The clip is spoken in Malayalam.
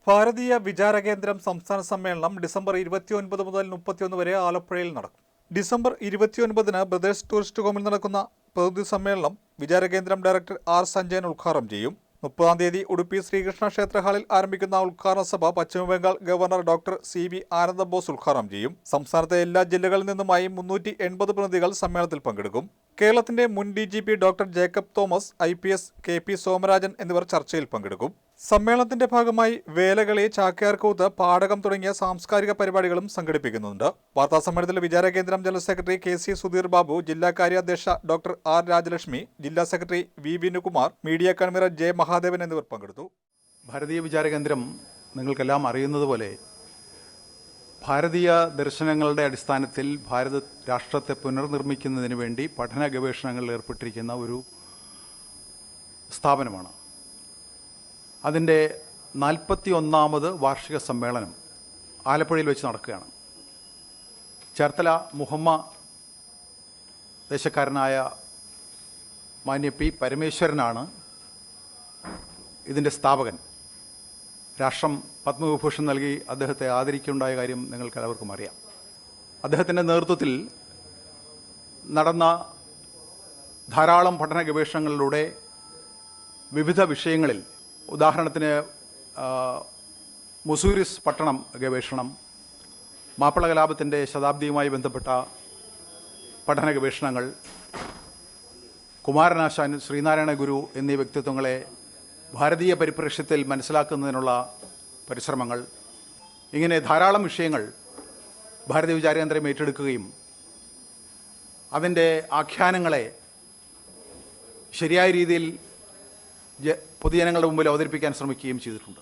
ഭാരതീയ വിചാരകേന്ദ്രം സംസ്ഥാന സമ്മേളനം ഡിസംബർ 29 മുതൽ 31 വരെ ആലപ്പുഴയിൽ നടക്കും. ഡിസംബർ 29-ന് ബ്രദേഴ്സ് ടൂറിസ്റ്റ് ഹോമിൽ നടക്കുന്ന പ്രതിനിധി സമ്മേളനം വിചാരകേന്ദ്രം ഡയറക്ടർ ആർ സഞ്ജയൻ ഉദ്ഘാടനം ചെയ്യും. 30-ാം തീയതി ഉടുപ്പി ശ്രീകൃഷ്ണ ക്ഷേത്ര ഹാളിൽ ആരംഭിക്കുന്ന ഉദ്ഘാടന സഭ Paschimbangal governor doctor CB Ananda Bose ഉദ്ഘാടനം ചെയ്യും. സംസ്ഥാനത്തെ എല്ലാ ജില്ലകളിൽ നിന്നുമായി 380 പ്രതിനിധികൾ സമ്മേളനത്തിൽ പങ്കെടുക്കും. കേരളത്തിന്റെ മുൻ DGP doctor Jacob Thomas, IPS KP Somarajan എന്നിവർ ചർച്ചയിൽ പങ്കെടുക്കും. സമ്മേളനത്തിന്റെ ഭാഗമായി വേലകളി, ചാക്യാർകൂത്ത്, പാടകം തുടങ്ങിയ സാംസ്കാരിക പരിപാടികളും സംഘടിപ്പിക്കുന്നുണ്ട്. വാർത്താസമ്മേളനത്തിൽ Vicharakendram general secretary KC Sudheer Babu, ജില്ലാ കാര്യാധ്യക്ഷ ഡോക്ടർ R രാജലക്ഷ്മി, ജില്ലാ സെക്രട്ടറി V Vinukumar, media convener J Mahadevan എന്നിവർ പങ്കെടുത്തു. ഭാരതീയ വിചാരകേന്ദ്രം നിങ്ങൾക്കെല്ലാം അറിയുന്നതുപോലെ ഭാരതീയ ദർശനങ്ങളുടെ അടിസ്ഥാനത്തിൽ ഭാരത രാഷ്ട്രത്തെ പുനർനിർമ്മിക്കുന്നതിന് വേണ്ടി പഠന ഗവേഷണങ്ങളിൽ ഏർപ്പെട്ടിരിക്കുന്ന ഒരു സ്ഥാപനമാണ്. അതിൻ്റെ 41ാമത് വാർഷിക സമ്മേളനം ആലപ്പുഴയിൽ വെച്ച് നടക്കുകയാണ്. ചേർത്തല മുഹമ്മ ദേശക്കാരനായ മാന്യ P പരമേശ്വരനാണ് ഇതിൻ്റെ സ്ഥാപകൻ. രാഷ്ട്രം പത്മവിഭൂഷൺ നൽകി അദ്ദേഹത്തെ ആദരിക്കുകയുണ്ടായ കാര്യം നിങ്ങൾക്ക് എല്ലാവർക്കും അറിയാം. അദ്ദേഹത്തിൻ്റെ നേതൃത്വത്തിൽ നടന്ന ധാരാളം പഠന ഗവേഷണങ്ങളിലൂടെ വിവിധ വിഷയങ്ങളിൽ, ഉദാഹരണത്തിന് മുസൂരിസ് പട്ടണം ഗവേഷണം, മാപ്പിള കലാപത്തിൻ്റെ ശതാബ്ദിയുമായി ബന്ധപ്പെട്ട പഠന ഗവേഷണങ്ങൾ, കുമാരനാശാൻ, ശ്രീനാരായണ ഗുരു എന്നീ വ്യക്തിത്വങ്ങളെ ഭാരതീയ പരിപ്രേക്ഷ്യത്തിൽ മനസ്സിലാക്കുന്നതിനുള്ള പരിശ്രമങ്ങൾ, ഇങ്ങനെ ധാരാളം വിഷയങ്ങൾ ഭാരതീയ വിചാരകേന്ദ്രം ഏറ്റെടുക്കുകയും അതിൻ്റെ ആഖ്യാനങ്ങളെ ശരിയായ രീതിയിൽ പൊതുജനങ്ങളുടെ മുമ്പിൽ അവതരിപ്പിക്കാൻ ശ്രമിക്കുകയും ചെയ്തിട്ടുണ്ട്.